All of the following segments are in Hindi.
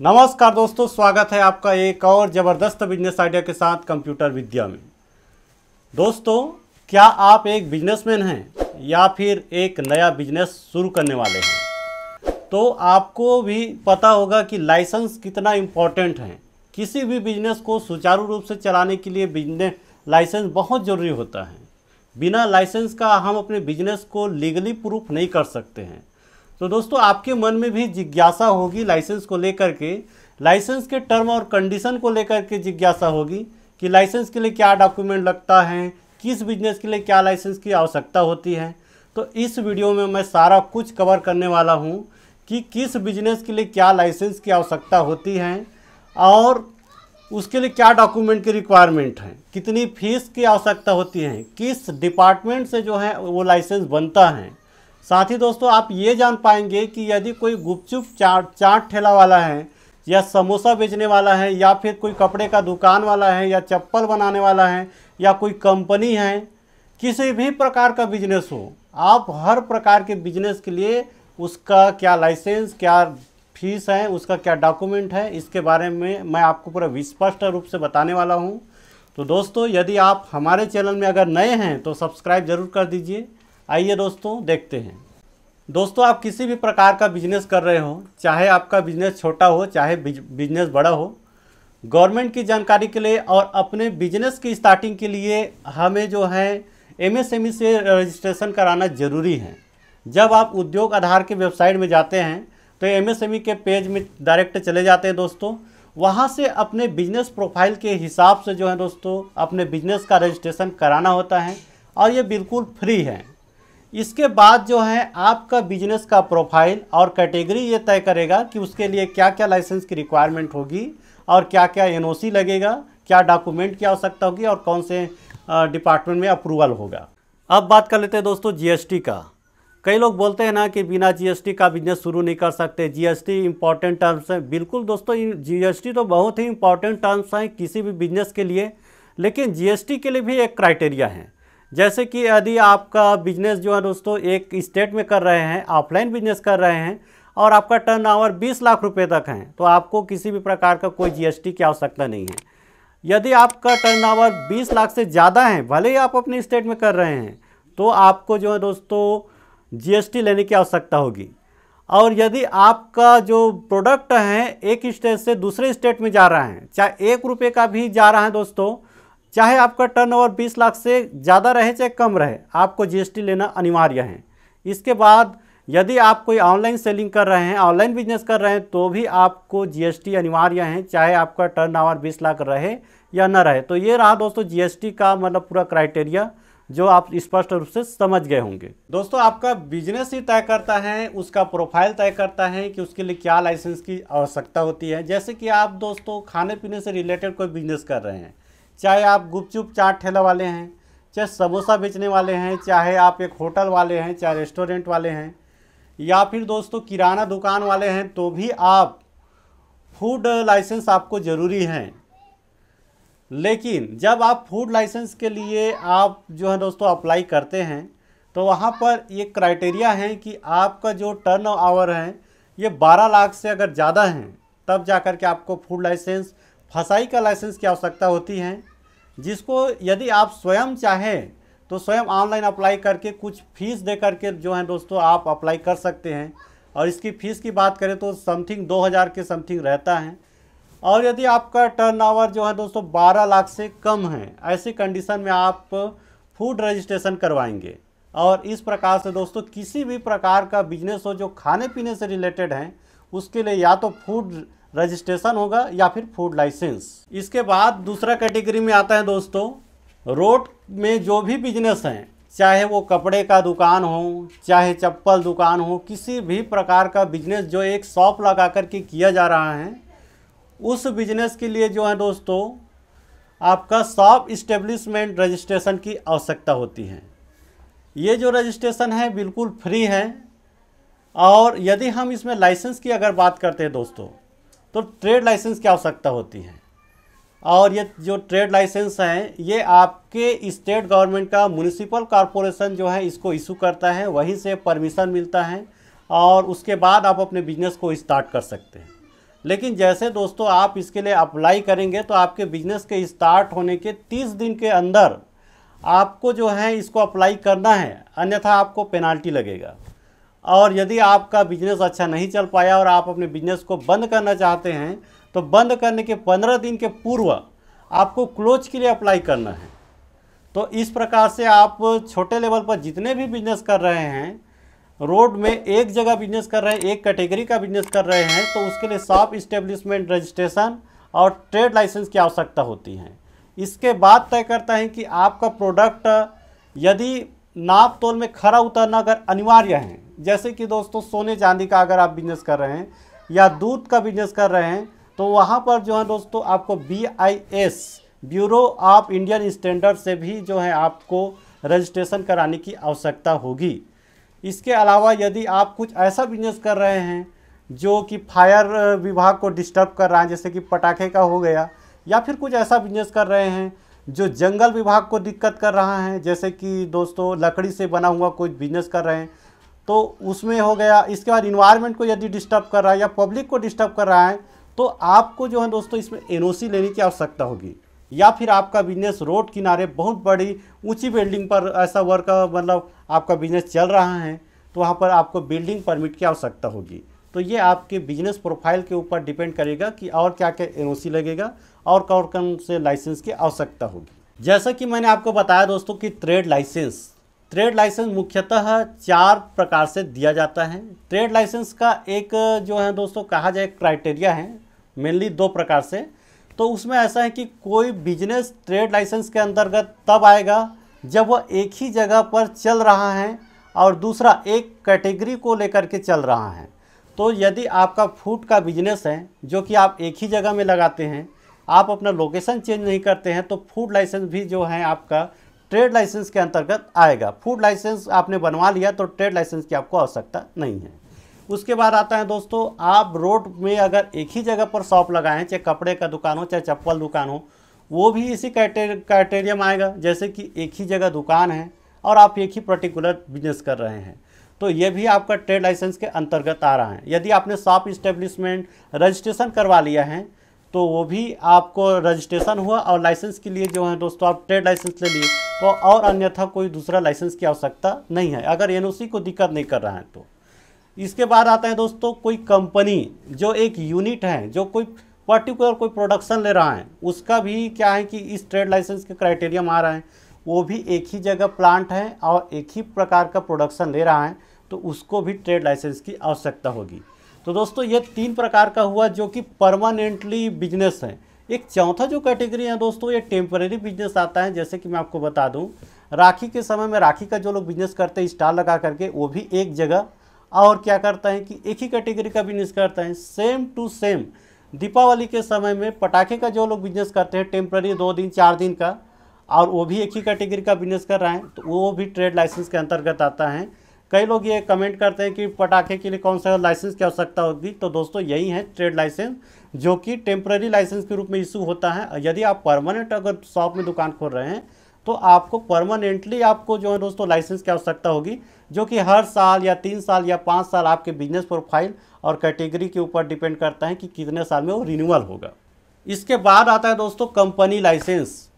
नमस्कार दोस्तों, स्वागत है आपका एक और ज़बरदस्त बिजनेस आइडिया के साथ कंप्यूटर विद्या में। दोस्तों, क्या आप एक बिजनेसमैन हैं या फिर एक नया बिजनेस शुरू करने वाले हैं, तो आपको भी पता होगा कि लाइसेंस कितना इम्पोर्टेंट है। किसी भी बिजनेस को सुचारू रूप से चलाने के लिए बिजनेस लाइसेंस बहुत ज़रूरी होता है। बिना लाइसेंस का हम अपने बिजनेस को लीगली प्रूफ नहीं कर सकते हैं। तो दोस्तों, आपके मन में भी जिज्ञासा होगी लाइसेंस को लेकर के, लाइसेंस के टर्म और कंडीशन को लेकर के जिज्ञासा होगी कि लाइसेंस के लिए क्या डॉक्यूमेंट लगता है, किस बिजनेस के लिए क्या लाइसेंस की आवश्यकता होती है। तो इस वीडियो में मैं सारा कुछ कवर करने वाला हूं कि किस बिजनेस के लिए क्या लाइसेंस की आवश्यकता होती है और उसके लिए क्या डॉक्यूमेंट की रिक्वायरमेंट है, कितनी फीस की आवश्यकता होती है, किस डिपार्टमेंट से जो है वो लाइसेंस बनता है। साथ ही दोस्तों, आप ये जान पाएंगे कि यदि कोई गुपचुप चाट ठेला वाला है या समोसा बेचने वाला है या फिर कोई कपड़े का दुकान वाला है या चप्पल बनाने वाला है या कोई कंपनी है, किसी भी प्रकार का बिजनेस हो, आप हर प्रकार के बिजनेस के लिए उसका क्या लाइसेंस, क्या फीस है, उसका क्या डॉक्यूमेंट है, इसके बारे में मैं आपको पूरा स्पष्ट रूप से बताने वाला हूँ। तो दोस्तों, यदि आप हमारे चैनल में अगर नए हैं तो सब्सक्राइब ज़रूर कर दीजिए। आइए दोस्तों, देखते हैं। दोस्तों, आप किसी भी प्रकार का बिजनेस कर रहे हो, चाहे आपका बिजनेस छोटा हो चाहे बिजनेस बड़ा हो, गवर्नमेंट की जानकारी के लिए और अपने बिजनेस की स्टार्टिंग के लिए हमें जो है एमएसएमई से रजिस्ट्रेशन कराना ज़रूरी है। जब आप उद्योग आधार के वेबसाइट में जाते हैं तो एमएसएमई के पेज में डायरेक्ट चले जाते हैं दोस्तों। वहाँ से अपने बिजनेस प्रोफाइल के हिसाब से जो है दोस्तों अपने बिजनेस का रजिस्ट्रेशन कराना होता है और ये बिल्कुल फ्री है। इसके बाद जो है आपका बिजनेस का प्रोफाइल और कैटेगरी ये तय करेगा कि उसके लिए क्या क्या लाइसेंस की रिक्वायरमेंट होगी और क्या क्या एनओसी लगेगा, क्या डॉक्यूमेंट की आवश्यकता होगी और कौन से डिपार्टमेंट में अप्रूवल होगा। अब बात कर लेते हैं दोस्तों जीएसटी का। कई लोग बोलते हैं ना कि बिना जीएसटी का बिजनेस शुरू नहीं कर सकते, जीएसटी इंपॉर्टेंट टर्म्स है। बिल्कुल दोस्तों, जीएसटी तो बहुत ही इंपॉर्टेंट टर्म्स हैं किसी भी बिजनेस के लिए, लेकिन जीएसटी के लिए भी एक क्राइटेरिया है। जैसे कि यदि आपका बिजनेस जो है दोस्तों एक स्टेट में कर रहे हैं, ऑफलाइन बिजनेस कर रहे हैं और आपका टर्नओवर 20 लाख रुपए तक है, तो आपको किसी भी प्रकार का कोई जीएसटी की आवश्यकता नहीं है। यदि आपका टर्नओवर 20 लाख से ज़्यादा है, भले ही आप अपने स्टेट में कर रहे हैं, तो आपको जो है दोस्तों जीएसटी लेने की आवश्यकता होगी। और यदि आपका जो प्रोडक्ट है एक स्टेट से दूसरे स्टेट में जा रहा है, चाहे 1 रुपये का भी जा रहा है दोस्तों, चाहे आपका टर्नओवर 20 लाख से ज़्यादा रहे चाहे कम रहे, आपको जीएसटी लेना अनिवार्य है। इसके बाद यदि आप कोई ऑनलाइन सेलिंग कर रहे हैं, ऑनलाइन बिजनेस कर रहे हैं, तो भी आपको जीएसटी अनिवार्य है, चाहे आपका टर्नओवर 20 लाख रहे या न रहे। तो ये रहा दोस्तों जीएसटी का मतलब पूरा क्राइटेरिया, जो आप स्पष्ट रूप से समझ गए होंगे। दोस्तों, आपका बिजनेस ही तय करता है, उसका प्रोफाइल तय करता है कि उसके लिए क्या लाइसेंस की आवश्यकता होती है। जैसे कि आप दोस्तों खाने पीने से रिलेटेड कोई बिजनेस कर रहे हैं, चाहे आप गुपचुप चाट ठेला वाले हैं, चाहे समोसा बेचने वाले हैं, चाहे आप एक होटल वाले हैं, चाहे रेस्टोरेंट वाले हैं, या फिर दोस्तों किराना दुकान वाले हैं, तो भी आप फूड लाइसेंस आपको ज़रूरी है। लेकिन जब आप फूड लाइसेंस के लिए आप जो है दोस्तों अप्लाई करते हैं, तो वहाँ पर ये क्राइटेरिया है कि आपका जो टर्न ओवर है ये 12 लाख से अगर ज़्यादा है, तब जा कर के आपको फूड लाइसेंस, फसाई का लाइसेंस की आवश्यकता होती है, जिसको यदि आप स्वयं चाहें तो स्वयं ऑनलाइन अप्लाई करके कुछ फीस दे करके जो है दोस्तों आप अप्लाई कर सकते हैं। और इसकी फ़ीस की बात करें तो समथिंग 2000 के समथिंग रहता है। और यदि आपका टर्नओवर जो है दोस्तों 12 लाख से कम है, ऐसी कंडीशन में आप फूड रजिस्ट्रेशन करवाएंगे। और इस प्रकार से दोस्तों किसी भी प्रकार का बिजनेस हो जो खाने पीने से रिलेटेड है, उसके लिए या तो फूड रजिस्ट्रेशन होगा या फिर फूड लाइसेंस। इसके बाद दूसरा कैटेगरी में आता है दोस्तों रोड में जो भी बिजनेस हैं, चाहे वो कपड़े का दुकान हो, चाहे चप्पल दुकान हो, किसी भी प्रकार का बिजनेस जो एक शॉप लगा कर के किया जा रहा है, उस बिजनेस के लिए जो है दोस्तों आपका शॉप इस्टेब्लिशमेंट रजिस्ट्रेशन की आवश्यकता होती है। ये जो रजिस्ट्रेशन है बिल्कुल फ्री है। और यदि हम इसमें लाइसेंस की अगर बात करते हैं दोस्तों, तो ट्रेड लाइसेंस की आवश्यकता होती है। और ये जो ट्रेड लाइसेंस है ये आपके स्टेट गवर्नमेंट का म्युनिसिपल कॉरपोरेशन जो है इसको इशू करता है, वहीं से परमिशन मिलता है और उसके बाद आप अपने बिजनेस को स्टार्ट कर सकते हैं। लेकिन जैसे दोस्तों आप इसके लिए अप्लाई करेंगे तो आपके बिजनेस के स्टार्ट होने के 30 दिन के अंदर आपको जो है इसको अप्लाई करना है, अन्यथा आपको पेनाल्टी लगेगा। और यदि आपका बिजनेस अच्छा नहीं चल पाया और आप अपने बिजनेस को बंद करना चाहते हैं तो बंद करने के 15 दिन के पूर्व आपको क्लोज के लिए अप्लाई करना है। तो इस प्रकार से आप छोटे लेवल पर जितने भी बिजनेस कर रहे हैं, रोड में एक जगह बिजनेस कर रहे हैं, एक कैटेगरी का बिजनेस कर रहे हैं, तो उसके लिए शॉप इस्टेब्लिशमेंट रजिस्ट्रेशन और ट्रेड लाइसेंस की आवश्यकता होती है। इसके बाद तय करता है कि आपका प्रोडक्ट यदि नाप तोल में खरा उतरना अगर अनिवार्य है, जैसे कि दोस्तों सोने चांदी का अगर आप बिजनेस कर रहे हैं या दूध का बिजनेस कर रहे हैं, तो वहाँ पर जो है दोस्तों आपको BIS bureau of Indian standard से भी जो है आपको रजिस्ट्रेशन कराने की आवश्यकता होगी। इसके अलावा यदि आप कुछ ऐसा बिजनेस कर रहे हैं जो कि फायर विभाग को डिस्टर्ब कर रहा है, जैसे कि पटाखे का हो गया, या फिर कुछ ऐसा बिजनेस कर रहे हैं जो जंगल विभाग को दिक्कत कर रहा है, जैसे कि दोस्तों लकड़ी से बना हुआ कोई बिजनेस कर रहे हैं तो उसमें हो गया। इसके बाद इन्वायरमेंट को यदि डिस्टर्ब कर रहा है या पब्लिक को डिस्टर्ब कर रहा है तो आपको जो है दोस्तों इसमें NOC लेने की आवश्यकता होगी। या फिर आपका बिजनेस रोड किनारे बहुत बड़ी ऊंची बिल्डिंग पर ऐसा वर्क मतलब आपका बिजनेस चल रहा है तो वहाँ पर आपको बिल्डिंग परमिट की आवश्यकता होगी। तो ये आपके बिजनेस प्रोफाइल के ऊपर डिपेंड करेगा कि और क्या क्या NOC लगेगा और कौन से लाइसेंस की आवश्यकता होगी। जैसा कि मैंने आपको बताया दोस्तों कि ट्रेड लाइसेंस मुख्यतः 4 प्रकार से दिया जाता है। ट्रेड लाइसेंस का एक जो है दोस्तों कहा जाए क्राइटेरिया है, मेनली 2 प्रकार से। तो उसमें ऐसा है कि कोई बिजनेस ट्रेड लाइसेंस के अंतर्गत तब आएगा जब वह एक ही जगह पर चल रहा है और दूसरा एक कैटेगरी को लेकर के चल रहा है। तो यदि आपका फूड का बिजनेस है जो कि आप एक ही जगह में लगाते हैं, आप अपना लोकेशन चेंज नहीं करते हैं, तो फूड लाइसेंस भी जो है आपका ट्रेड लाइसेंस के अंतर्गत आएगा। फूड लाइसेंस आपने बनवा लिया तो ट्रेड लाइसेंस की आपको आवश्यकता नहीं है। उसके बाद आता है दोस्तों, आप रोड में अगर एक ही जगह पर शॉप लगाएं, चाहे कपड़े का दुकान हो चाहे चप्पल दुकान हो, वो भी इसी क्राइटेरिया में आएगा। जैसे कि एक ही जगह दुकान है और आप एक ही पर्टिकुलर बिजनेस कर रहे हैं, तो ये भी आपका ट्रेड लाइसेंस के अंतर्गत आ रहा है। यदि आपने शॉप इस्टेब्लिशमेंट रजिस्ट्रेशन करवा लिया है तो वो भी आपको रजिस्ट्रेशन हुआ और लाइसेंस के लिए जो है दोस्तों आप ट्रेड लाइसेंस ले लिए, तो और अन्यथा कोई दूसरा लाइसेंस की आवश्यकता नहीं है अगर NOC को दिक्कत नहीं कर रहा है तो। इसके बाद आता है दोस्तों कोई कंपनी जो एक यूनिट है, जो कोई पर्टिकुलर कोई प्रोडक्शन ले रहा है, उसका भी क्या है कि इस ट्रेड लाइसेंस के क्राइटेरिया में आ रहा है। वो भी एक ही जगह प्लांट है और एक ही प्रकार का प्रोडक्शन ले रहा है तो उसको भी ट्रेड लाइसेंस की आवश्यकता होगी। तो दोस्तों ये 3 प्रकार का हुआ जो कि परमानेंटली बिजनेस है। एक चौथा जो कैटेगरी है दोस्तों, ये टेम्परेरी बिजनेस आता है। जैसे कि मैं आपको बता दूं, राखी के समय में राखी का जो लोग बिजनेस करते हैं स्टॉल लगा करके, वो भी एक जगह और क्या करता है कि एक ही कैटेगरी का बिजनेस करता है। सेम टू सेम दीपावली के समय में पटाखे का जो लोग बिजनेस करते हैं टेम्परेरी 2 दिन 4 दिन का, और वो भी एक ही कैटेगरी का बिजनेस कर रहा है, तो वो भी ट्रेड लाइसेंस के अंतर्गत आता है। कई लोग ये कमेंट करते हैं कि पटाखे के लिए कौन सा लाइसेंस की आवश्यकता होगी, तो दोस्तों यही है ट्रेड लाइसेंस, जो कि टेम्परेरी लाइसेंस के रूप में इशू होता है। यदि आप परमानेंट अगर शॉप में दुकान खोल रहे हैं तो आपको परमानेंटली आपको जो है दोस्तों लाइसेंस की आवश्यकता होगी, जो कि हर साल या 3 साल या 5 साल आपके बिजनेस प्रोफाइल और कैटेगरी के ऊपर डिपेंड करता है कि कितने साल में वो रिन्यूअल होगा। इसके बाद आता है दोस्तों कंपनी लाइसेंस।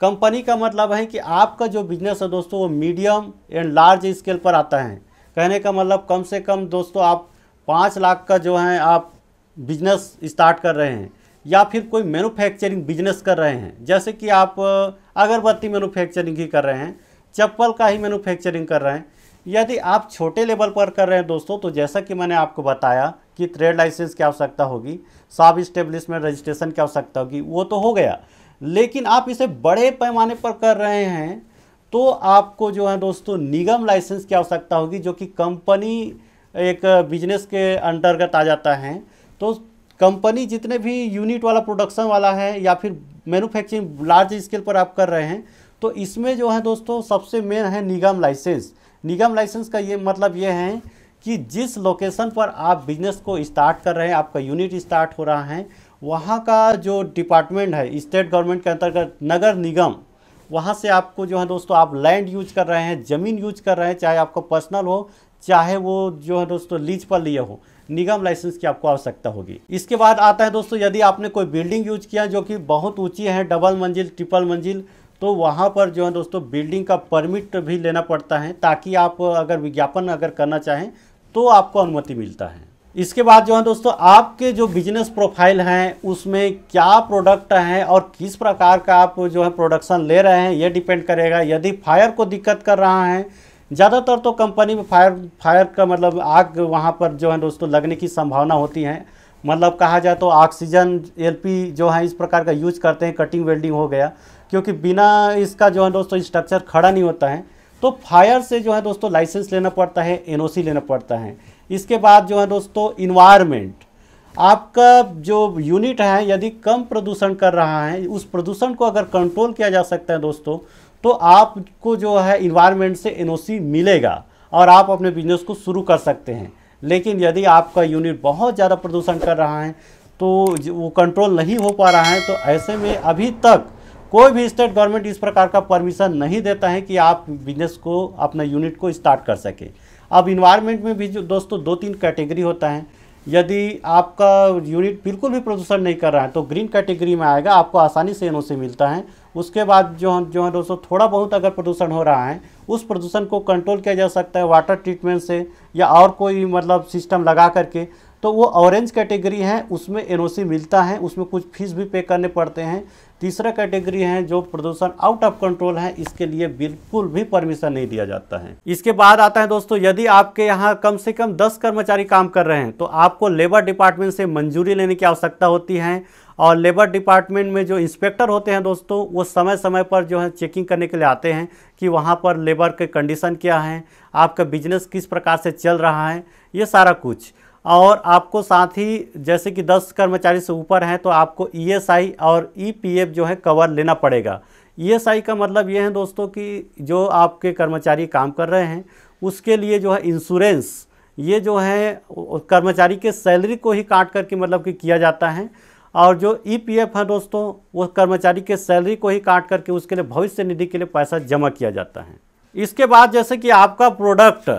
कंपनी का मतलब है कि आपका जो बिजनेस है दोस्तों वो मीडियम एंड लार्ज स्केल पर आता है। कहने का मतलब कम से कम दोस्तों आप 5 लाख का जो है आप बिजनेस स्टार्ट कर रहे हैं, या फिर कोई मैन्युफैक्चरिंग बिजनेस कर रहे हैं, जैसे कि आप अगरबत्ती मैन्युफैक्चरिंग ही कर रहे हैं, चप्पल का ही मैन्युफैक्चरिंग कर रहे हैं। यदि आप छोटे लेवल पर कर रहे हैं दोस्तों, तो जैसा कि मैंने आपको बताया कि ट्रेड लाइसेंस की आवश्यकता होगी, शॉप इस्टेब्लिशमेंट रजिस्ट्रेशन की आवश्यकता होगी, वो तो हो गया। लेकिन आप इसे बड़े पैमाने पर कर रहे हैं तो आपको जो है दोस्तों निगम लाइसेंस की आवश्यकता होगी, जो कि कंपनी एक बिजनेस के अंतर्गत आ जाता है। तो कंपनी जितने भी यूनिट वाला प्रोडक्शन वाला है या फिर मैन्युफैक्चरिंग लार्ज स्केल पर आप कर रहे हैं, तो इसमें जो है दोस्तों सबसे मेन है निगम लाइसेंस। निगम लाइसेंस का ये मतलब ये है कि जिस लोकेशन पर आप बिजनेस को स्टार्ट कर रहे हैं, आपका यूनिट स्टार्ट हो रहा है, वहाँ का जो डिपार्टमेंट है स्टेट गवर्नमेंट के अंतर्गत नगर निगम, वहाँ से आपको जो है दोस्तों आप लैंड यूज कर रहे हैं, ज़मीन यूज कर रहे हैं, चाहे आपको पर्सनल हो चाहे वो जो है दोस्तों लीज पर लिए हो, निगम लाइसेंस की आपको आवश्यकता होगी। इसके बाद आता है दोस्तों, यदि आपने कोई बिल्डिंग यूज किया जो कि बहुत ऊंची है, डबल मंजिल, ट्रिपल मंजिल, तो वहाँ पर जो है दोस्तों बिल्डिंग का परमिट भी लेना पड़ता है, ताकि आप अगर विज्ञापन अगर करना चाहें तो आपको अनुमति मिलता है। इसके बाद जो है दोस्तों, आपके जो बिजनेस प्रोफाइल हैं उसमें क्या प्रोडक्ट हैं और किस प्रकार का आप जो है प्रोडक्शन ले रहे हैं, ये डिपेंड करेगा। यदि फायर को दिक्कत कर रहा है, ज़्यादातर तो कंपनी में फायर का मतलब आग वहाँ पर जो है दोस्तों लगने की संभावना होती है। मतलब कहा जाए तो ऑक्सीजन, एलपी जो है इस प्रकार का यूज करते हैं, कटिंग वेल्डिंग हो गया, क्योंकि बिना इसका जो है दोस्तों स्ट्रक्चर खड़ा नहीं होता है। तो फायर से जो है दोस्तों लाइसेंस लेना पड़ता है, एनओसी लेना पड़ता है। इसके बाद जो है दोस्तों इन्वायरमेंट, आपका जो यूनिट है यदि कम प्रदूषण कर रहा है, उस प्रदूषण को अगर कंट्रोल किया जा सकता है दोस्तों, तो आपको जो है इन्वायरमेंट से एनओसी मिलेगा और आप अपने बिजनेस को शुरू कर सकते हैं। लेकिन यदि आपका यूनिट बहुत ज़्यादा प्रदूषण कर रहा है, तो वो कंट्रोल नहीं हो पा रहा है, तो ऐसे में अभी तक कोई भी स्टेट गवर्नमेंट इस प्रकार का परमिशन नहीं देता है कि आप बिजनेस को, अपना यूनिट को स्टार्ट कर सके। अब इन्वायरमेंट में भी जो दोस्तों 2-3 कैटेगरी होता है। यदि आपका यूनिट बिल्कुल भी प्रदूषण नहीं कर रहा है तो ग्रीन कैटेगरी में आएगा, आपको आसानी से एनओसी मिलता है। उसके बाद जो है दोस्तों थोड़ा बहुत अगर प्रदूषण हो रहा है, उस प्रदूषण को कंट्रोल किया जा सकता है वाटर ट्रीटमेंट से या और कोई मतलब सिस्टम लगा करके, तो वो ऑरेंज कैटेगरी है, उसमें एनओसी मिलता है, उसमें कुछ फीस भी पे करने पड़ते हैं। तीसरा कैटेगरी है जो प्रदूषण आउट ऑफ कंट्रोल है, इसके लिए बिल्कुल भी परमिशन नहीं दिया जाता है। इसके बाद आता है दोस्तों, यदि आपके यहाँ कम से कम 10 कर्मचारी काम कर रहे हैं तो आपको लेबर डिपार्टमेंट से मंजूरी लेने की आवश्यकता होती है। और लेबर डिपार्टमेंट में जो इंस्पेक्टर होते हैं दोस्तों, वो समय समय पर जो है चेकिंग करने के लिए आते हैं कि वहाँ पर लेबर के कंडीशन क्या है, आपका बिजनेस किस प्रकार से चल रहा है, ये सारा कुछ। और आपको साथ ही जैसे कि 10 कर्मचारी से ऊपर हैं तो आपको ईएसआई और ईपीएफ जो है कवर लेना पड़ेगा। ईएसआई का मतलब ये है दोस्तों कि जो आपके कर्मचारी काम कर रहे हैं उसके लिए जो है इंश्योरेंस, ये जो है कर्मचारी के सैलरी को ही काट करके मतलब कि किया जाता है। और जो ईपीएफ है दोस्तों, वो कर्मचारी के सैलरी को ही काट करके उसके लिए भविष्य निधि के लिए पैसा जमा किया जाता है। इसके बाद जैसे कि आपका प्रोडक्ट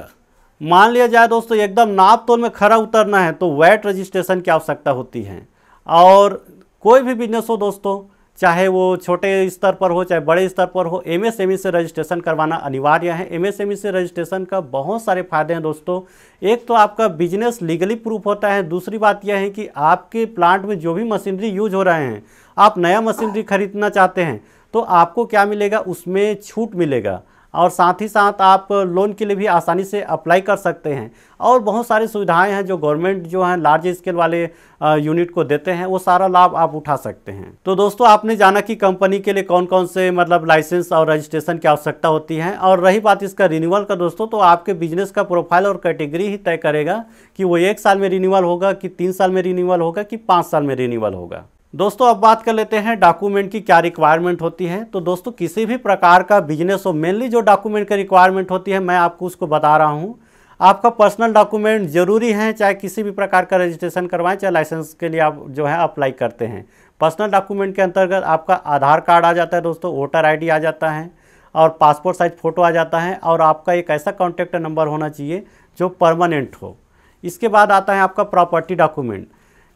मान लिया जाए दोस्तों एकदम नाप तोल में खरा उतरना है तो वैट रजिस्ट्रेशन की आवश्यकता होती है। और कोई भी बिजनेस हो दोस्तों, चाहे वो छोटे स्तर पर हो चाहे बड़े स्तर पर हो, एमएसएमई से रजिस्ट्रेशन करवाना अनिवार्य है। एमएसएमई से रजिस्ट्रेशन का बहुत सारे फायदे हैं दोस्तों। एक तो आपका बिजनेस लीगली प्रूफ होता है, दूसरी बात यह है कि आपके प्लांट में जो भी मशीनरी यूज हो रहे हैं, आप नया मशीनरी खरीदना चाहते हैं तो आपको क्या मिलेगा, उसमें छूट मिलेगा। और साथ ही साथ आप लोन के लिए भी आसानी से अप्लाई कर सकते हैं। और बहुत सारी सुविधाएं हैं जो गवर्नमेंट जो है लार्ज स्केल वाले यूनिट को देते हैं, वो सारा लाभ आप उठा सकते हैं। तो दोस्तों आपने जाना कि कंपनी के लिए कौन कौन से मतलब लाइसेंस और रजिस्ट्रेशन की आवश्यकता होती है। और रही बात इसका रिन्यूअल का दोस्तों, तो आपके बिजनेस का प्रोफाइल और कैटेगरी ही तय करेगा कि वो 1 साल में रिन्यूअल होगा कि 3 साल में रिन्यूअल होगा कि 5 साल में रिन्यूअल होगा। दोस्तों अब बात कर लेते हैं डॉक्यूमेंट की क्या रिक्वायरमेंट होती है। तो दोस्तों किसी भी प्रकार का बिजनेस हो, मेनली जो डॉक्यूमेंट की रिक्वायरमेंट होती है मैं आपको उसको बता रहा हूँ। आपका पर्सनल डॉक्यूमेंट जरूरी है, चाहे किसी भी प्रकार का रजिस्ट्रेशन करवाएं, चाहे लाइसेंस के लिए आप जो है अप्लाई करते हैं। पर्सनल डॉक्यूमेंट के अंतर्गत आपका आधार कार्ड आ जाता है दोस्तों, वोटर आईडी आ जाता है और पासपोर्ट साइज फ़ोटो आ जाता है। और आपका एक ऐसा कॉन्टैक्ट नंबर होना चाहिए जो परमानेंट हो। इसके बाद आता है आपका प्रॉपर्टी डॉक्यूमेंट।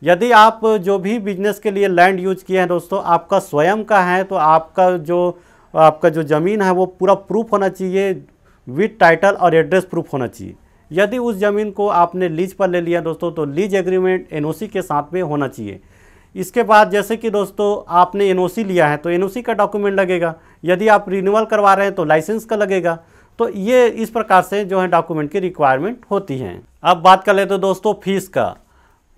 यदि आप जो भी बिजनेस के लिए लैंड यूज किए हैं दोस्तों, आपका स्वयं का है तो आपका जो ज़मीन है वो पूरा प्रूफ होना चाहिए, विद टाइटल और एड्रेस प्रूफ होना चाहिए। यदि उस ज़मीन को आपने लीज पर ले लिया दोस्तों, तो लीज एग्रीमेंट एनओसी के साथ में होना चाहिए। इसके बाद जैसे कि दोस्तों आपने एनओसी लिया है तो एनओसी का डॉक्यूमेंट लगेगा। यदि आप रिन्यूअल करवा रहे हैं तो लाइसेंस का लगेगा। तो ये इस प्रकार से जो है डॉक्यूमेंट की रिक्वायरमेंट होती हैं। अब बात कर लेते हैं दोस्तों फीस का।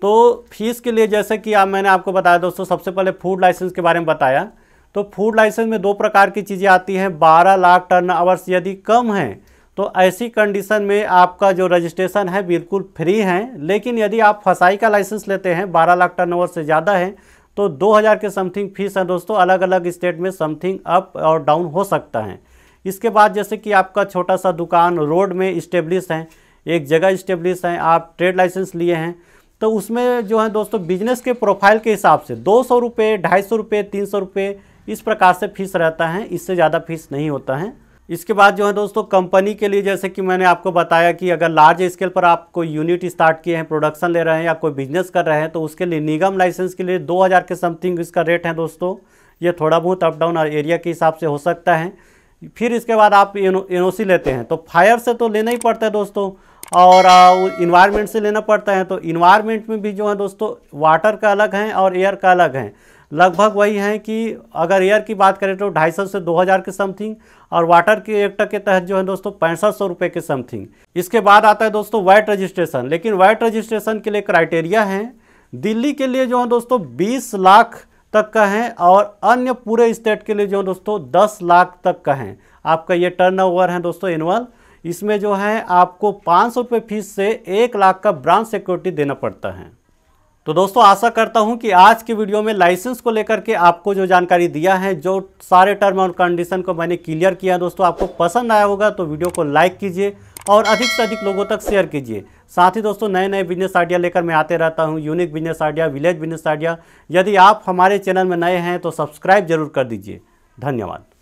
तो फीस के लिए जैसे कि मैंने आपको बताया दोस्तों, सबसे पहले फूड लाइसेंस के बारे में बताया। तो फूड लाइसेंस में 2 प्रकार की चीज़ें आती हैं। 12 लाख टर्न आवर्स यदि कम है तो ऐसी कंडीशन में आपका जो रजिस्ट्रेशन है बिल्कुल फ्री है। लेकिन यदि आप फसाई का लाइसेंस लेते हैं, 12 लाख टर्न ओवर से ज़्यादा है, तो 2000 के समथिंग फीस है दोस्तों। अलग अलग स्टेट में समथिंग अप और डाउन हो सकता है। इसके बाद जैसे कि आपका छोटा सा दुकान रोड में इस्टेब्लिश है, एक जगह इस्टेब्लिश है, आप ट्रेड लाइसेंस लिए हैं, तो उसमें जो है दोस्तों बिजनेस के प्रोफाइल के हिसाब से 200 रुपये, 250 रुपये, 300 रुपये इस प्रकार से फीस रहता है। इससे ज़्यादा फीस नहीं होता है। इसके बाद जो है दोस्तों कंपनी के लिए, जैसे कि मैंने आपको बताया कि अगर लार्ज स्केल पर आप कोई यूनिट स्टार्ट किए हैं, प्रोडक्शन ले रहे हैं या कोई बिजनेस कर रहे हैं, तो उसके लिए निगम लाइसेंस के लिए 2000 के समथिंग इसका रेट है दोस्तों। ये थोड़ा बहुत अप डाउन एरिया के हिसाब से हो सकता है। फिर इसके बाद आप एनओसी लेते हैं, तो फायर से तो लेना ही पड़ता है दोस्तों, और इन्वायरमेंट से लेना पड़ता है। तो इन्वायरमेंट में भी जो है दोस्तों वाटर का अलग है और एयर का अलग है। लगभग वही है कि अगर एयर की बात करें तो 250 से 2000 के समथिंग, और वाटर के एक्ट के तहत जो है दोस्तों 6500 रुपये के समथिंग। इसके बाद आता है दोस्तों वैट रजिस्ट्रेशन। लेकिन वैट रजिस्ट्रेशन के लिए क्राइटेरिया है। दिल्ली के लिए जो है दोस्तों 20 लाख तक का है, और अन्य पूरे स्टेट के लिए जो है दोस्तों 10 लाख तक का है। आपका ये टर्नओवर है दोस्तों एनुअल। इसमें जो है आपको 500 रुपये फीस से 1 लाख का ब्रांच सिक्योरिटी देना पड़ता है। तो दोस्तों आशा करता हूं कि आज की वीडियो में लाइसेंस को लेकर के आपको जो जानकारी दिया है, जो सारे टर्म और कंडीशन को मैंने क्लियर किया दोस्तों, आपको पसंद आया होगा तो वीडियो को लाइक कीजिए और अधिक से अधिक लोगों तक शेयर कीजिए। साथ ही दोस्तों नए नए बिजनेस आइडिया लेकर मैं आते रहता हूं, unique business idea, village business idea. यदि आप हमारे चैनल में नए हैं तो सब्सक्राइब जरूर कर दीजिए। धन्यवाद।